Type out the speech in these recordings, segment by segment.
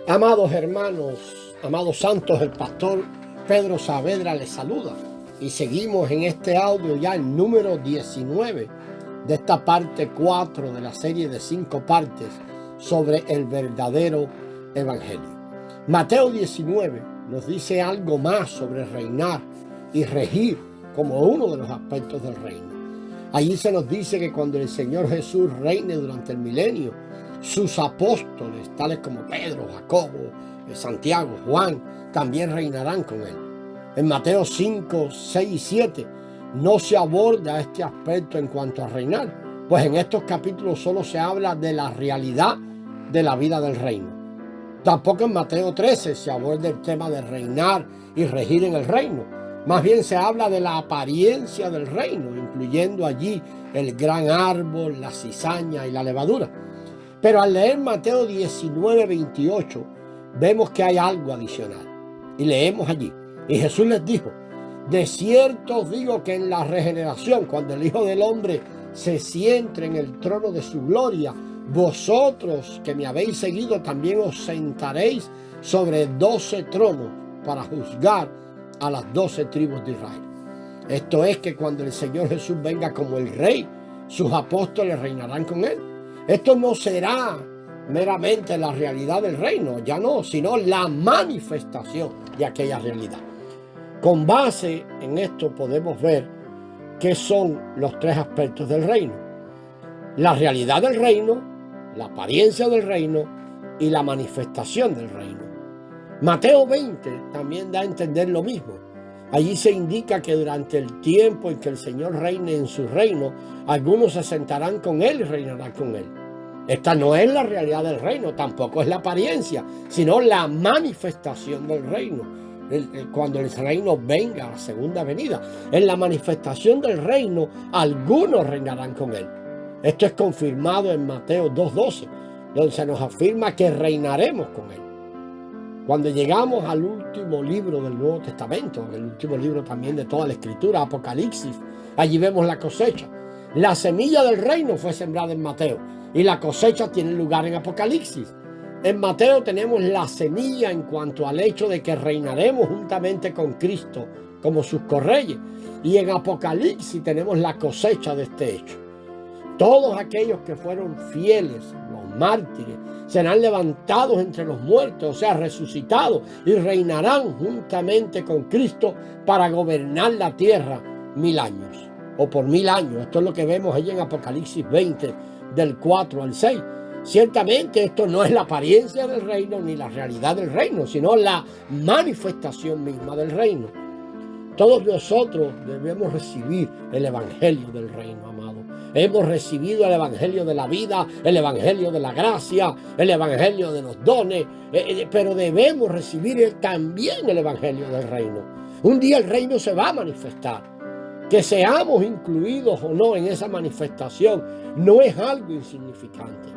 Amados hermanos, amados santos, el pastor Pedro Saavedra les saluda y seguimos en este audio ya el número 19 de esta parte 4 de la serie de 5 partes sobre el verdadero evangelio. Mateo 19 nos dice algo más sobre reinar y regir como uno de los aspectos del reino. Allí se nos dice que cuando el Señor Jesús reine durante el milenio, sus apóstoles, tales como Pedro, Jacobo, Santiago, Juan, también reinarán con él. En Mateo 5, 6 y 7 no se aborda este aspecto en cuanto a reinar, pues en estos capítulos solo se habla de la realidad de la vida del reino. Tampoco en Mateo 13 se aborda el tema de reinar y regir en el reino. Más bien se habla de la apariencia del reino, incluyendo allí el gran árbol, la cizaña y la levadura. Pero al leer Mateo 19, 28, vemos que hay algo adicional. Y leemos allí. Y Jesús les dijo: de cierto os digo que en la regeneración, cuando el Hijo del Hombre se siente en el trono de su gloria, vosotros que me habéis seguido también os sentaréis sobre 12 tronos para juzgar a las 12 tribus de Israel. Esto es que cuando el Señor Jesús venga como el Rey, sus apóstoles reinarán con él. Esto no será meramente la realidad del reino, ya no, sino la manifestación de aquella realidad. Con base en esto podemos ver qué son los tres aspectos del reino: la realidad del reino, la apariencia del reino y la manifestación del reino. Mateo 20 también da a entender lo mismo. Allí se indica que durante el tiempo en que el Señor reine en su reino, algunos se sentarán con él y reinarán con él. Esta no es la realidad del reino, tampoco es la apariencia, sino la manifestación del reino. Cuando el reino venga a la segunda venida, en la manifestación del reino, algunos reinarán con él. Esto es confirmado en Mateo 2:12, donde se nos afirma que reinaremos con él. Cuando llegamos al último libro del Nuevo Testamento, el último libro también de toda la Escritura, Apocalipsis, allí vemos la cosecha. La semilla del reino fue sembrada en Mateo y la cosecha tiene lugar en Apocalipsis. En Mateo tenemos la semilla en cuanto al hecho de que reinaremos juntamente con Cristo como sus correyes, y en Apocalipsis tenemos la cosecha de este hecho. Todos aquellos que fueron fieles, los mártires, serán levantados entre los muertos, o sea, resucitados, y reinarán juntamente con Cristo para gobernar la tierra 1000 años, o por 1000 años. Esto es lo que vemos allí en Apocalipsis 20, del 4 al 6. Ciertamente esto no es la apariencia del reino ni la realidad del reino, sino la manifestación misma del reino. Todos nosotros debemos recibir el evangelio del reino, amado. Hemos recibido el evangelio de la vida, el evangelio de la gracia, el evangelio de los dones, pero debemos recibir también el evangelio del reino. Un día el reino se va a manifestar. Que seamos incluidos o no en esa manifestación no es algo insignificante.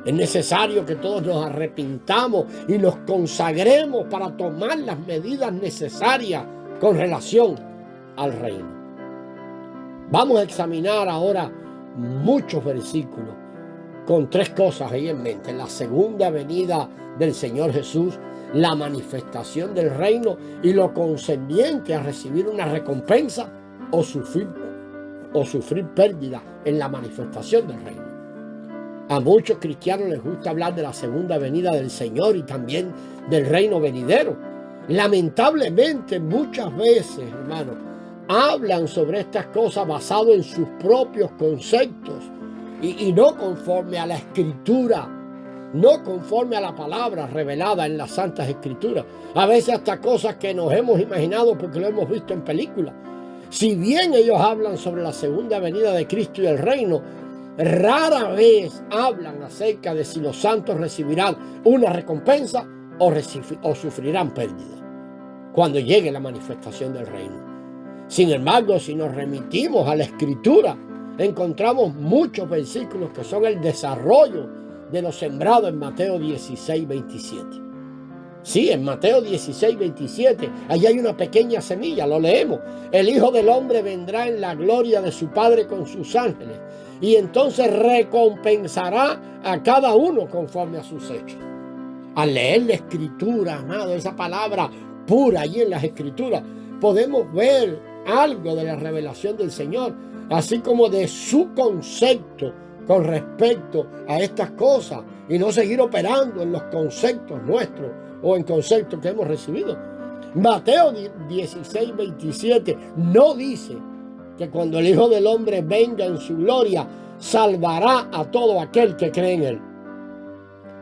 Es necesario que todos nos arrepintamos y nos consagremos para tomar las medidas necesarias con relación al reino. Vamos a examinar ahora muchos versículos con tres cosas ahí en mente: la segunda venida del Señor Jesús, la manifestación del reino y lo concerniente a recibir una recompensa o sufrir pérdida en la manifestación del reino. A muchos cristianos les gusta hablar de la segunda venida del Señor y también del reino venidero. Lamentablemente muchas veces, hermanos, hablan sobre estas cosas basado en sus propios conceptos y no conforme a la Escritura, no conforme a la palabra revelada en las Santas Escrituras. A veces hasta cosas que nos hemos imaginado porque lo hemos visto en películas. Si bien ellos hablan sobre la segunda venida de Cristo y el reino, rara vez hablan acerca de si los santos recibirán una recompensa o sufrirán pérdida cuando llegue la manifestación del reino. Sin embargo, si nos remitimos a la Escritura, encontramos muchos versículos que son el desarrollo de lo sembrado en Mateo 16, 27. Sí, en Mateo 16, 27, allí hay una pequeña semilla, lo leemos. El Hijo del Hombre vendrá en la gloria de su Padre con sus ángeles, y entonces recompensará a cada uno conforme a sus hechos. Al leer la Escritura, amado, esa palabra pura allí en las Escrituras, podemos ver algo de la revelación del Señor, así como de su concepto con respecto a estas cosas, y no seguir operando en los conceptos nuestros o en conceptos que hemos recibido. Mateo 16, 27 no dice que cuando el Hijo del Hombre venga en su gloria, salvará a todo aquel que cree en él.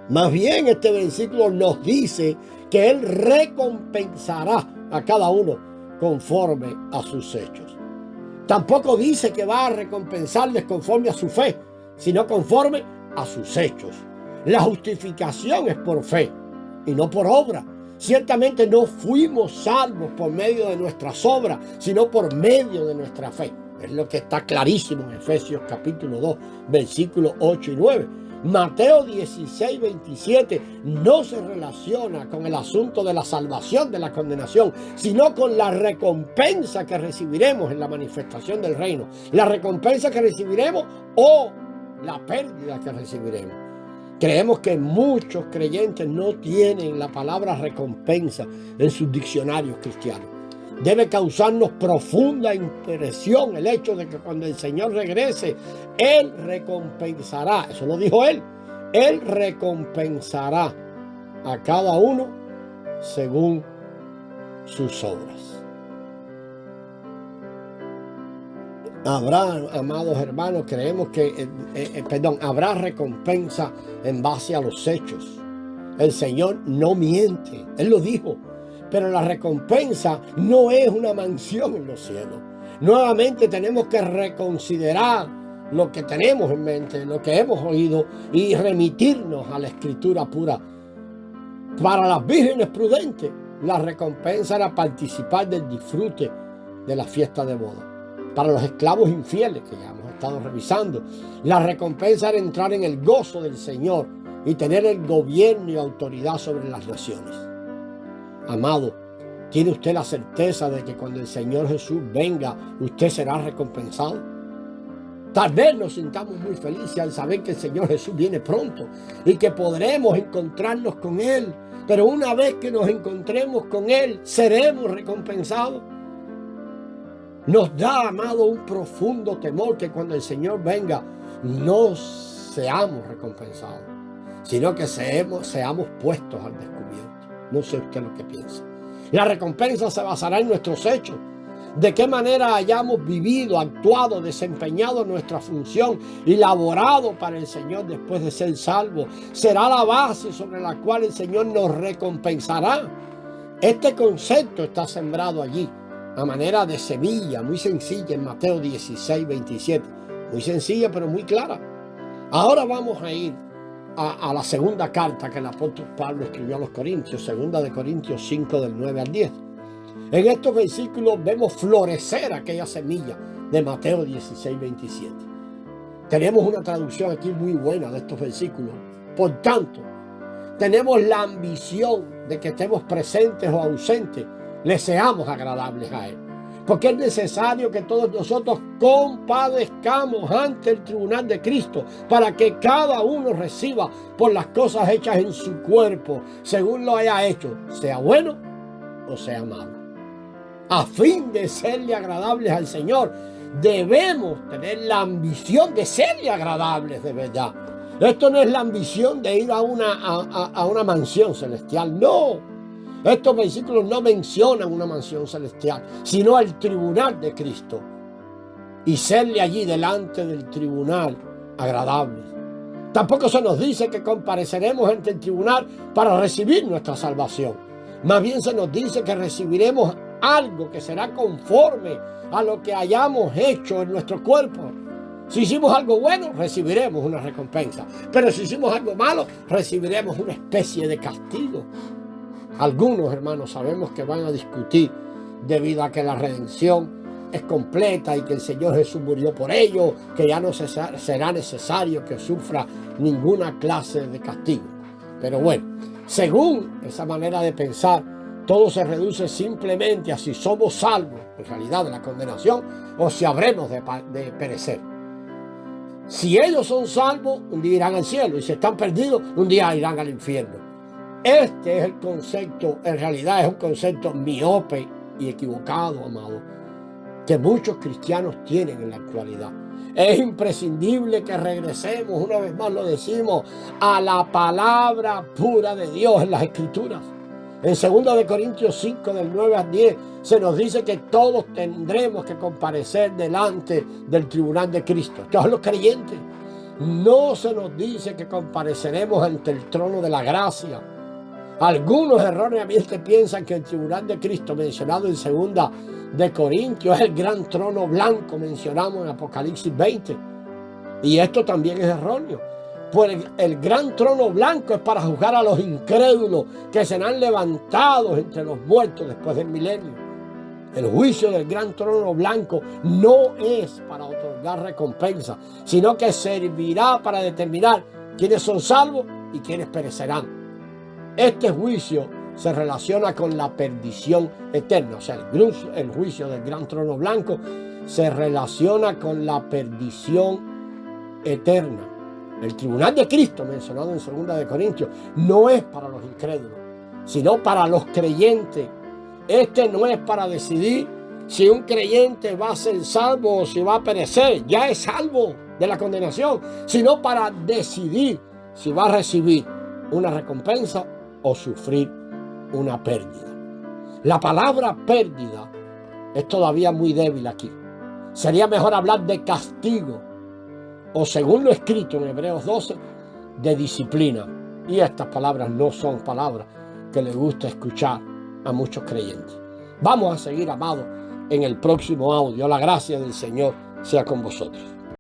Más bien este versículo nos dice que él recompensará a cada uno conforme a sus hechos. Tampoco dice que va a recompensarles conforme a su fe, sino conforme a sus hechos. La justificación es por fe y no por obra. Ciertamente no fuimos salvos por medio de nuestras obras, sino por medio de nuestra fe. Es lo que está clarísimo en Efesios capítulo 2, versículos 8 y 9. Mateo 16, 27 no se relaciona con el asunto de la salvación de la condenación, sino con la recompensa que recibiremos en la manifestación del reino. La recompensa que recibiremos o la pérdida que recibiremos. Creemos que muchos creyentes no tienen la palabra recompensa en sus diccionarios cristianos. Debe causarnos profunda impresión el hecho de que cuando el Señor regrese, Él recompensará. Eso lo dijo Él. Él recompensará a cada uno según sus obras. Habrá, amados hermanos, creemos que, habrá recompensa en base a los hechos. El Señor no miente, Él lo dijo, pero la recompensa no es una mansión en los cielos. Nuevamente tenemos que reconsiderar lo que tenemos en mente, lo que hemos oído y remitirnos a la Escritura pura. Para las vírgenes prudentes, la recompensa era participar del disfrute de la fiesta de boda. Para los esclavos infieles, que ya hemos estado revisando, la recompensa era entrar en el gozo del Señor y tener el gobierno y autoridad sobre las naciones. Amado, ¿tiene usted la certeza de que cuando el Señor Jesús venga, usted será recompensado? Tal vez nos sintamos muy felices al saber que el Señor Jesús viene pronto y que podremos encontrarnos con Él. Pero una vez que nos encontremos con Él, ¿seremos recompensados? Nos da, amado, un profundo temor que cuando el Señor venga no seamos recompensados, sino que seamos puestos al descubierto. No sé usted lo que piensa. La recompensa se basará en nuestros hechos. De qué manera hayamos vivido, actuado, desempeñado nuestra función y laborado para el Señor después de ser salvos. Será la base sobre la cual el Señor nos recompensará. Este concepto está sembrado allí a manera de semilla, muy sencilla en Mateo 16, 27. Muy sencilla, pero muy clara. Ahora vamos a ir a la segunda carta que el apóstol Pablo escribió a los Corintios, segunda de Corintios 5, del 9 al 10. En estos versículos vemos florecer aquella semilla de Mateo 16, 27. Tenemos una traducción aquí muy buena de estos versículos. Por tanto, tenemos la ambición de que estemos presentes o ausentes, le seamos agradables a Él. Porque es necesario que todos nosotros compadezcamos ante el tribunal de Cristo para que cada uno reciba por las cosas hechas en su cuerpo, según lo haya hecho, sea bueno o sea malo. A fin de serle agradables al Señor, debemos tener la ambición de serle agradables de verdad. Esto no es la ambición de ir a una mansión celestial, no. Estos versículos no mencionan una mansión celestial, sino el tribunal de Cristo. Y serle allí delante del tribunal agradables. Tampoco se nos dice que compareceremos ante el tribunal para recibir nuestra salvación. Más bien se nos dice que recibiremos algo que será conforme a lo que hayamos hecho en nuestro cuerpo. Si hicimos algo bueno, recibiremos una recompensa. Pero si hicimos algo malo, recibiremos una especie de castigo. Algunos hermanos sabemos que van a discutir debido a que la redención es completa y que el Señor Jesús murió por ello, que ya no será necesario que sufra ninguna clase de castigo. Pero bueno, según esa manera de pensar, todo se reduce simplemente a si somos salvos, en realidad, de la condenación, o si habremos de perecer. Si ellos son salvos, un día irán al cielo, y si están perdidos, un día irán al infierno. Este es el concepto, en realidad es un concepto miope y equivocado, amado, que muchos cristianos tienen en la actualidad. Es imprescindible que regresemos, una vez más lo decimos, a la palabra pura de Dios en las Escrituras. En 2 Corintios 5, del 9 al 10, se nos dice que todos tendremos que comparecer delante del tribunal de Cristo. Todos los creyentes. No se nos dice que compareceremos ante el trono de la gracia. Algunos erróneamente piensan que el tribunal de Cristo, mencionado en 2 Corintios, es el gran trono blanco, mencionamos en Apocalipsis 20. Y esto también es erróneo. Pues el gran trono blanco es para juzgar a los incrédulos que serán levantados entre los muertos después del milenio. El juicio del gran trono blanco no es para otorgar recompensa, sino que servirá para determinar quiénes son salvos y quiénes perecerán. Este juicio se relaciona con la perdición eterna. O sea, el juicio del gran trono blanco se relaciona con la perdición eterna. El tribunal de Cristo, mencionado en 2 Corintios, no es para los incrédulos, sino para los creyentes. Este no es para decidir si un creyente va a ser salvo o si va a perecer. Ya es salvo de la condenación, sino para decidir si va a recibir una recompensa o sufrir una pérdida. La palabra pérdida es todavía muy débil aquí. Sería mejor hablar de castigo o, según lo escrito en Hebreos 12, de disciplina. Y estas palabras no son palabras que le gusta escuchar a muchos creyentes. Vamos a seguir, amados, en el próximo audio. La gracia del Señor sea con vosotros.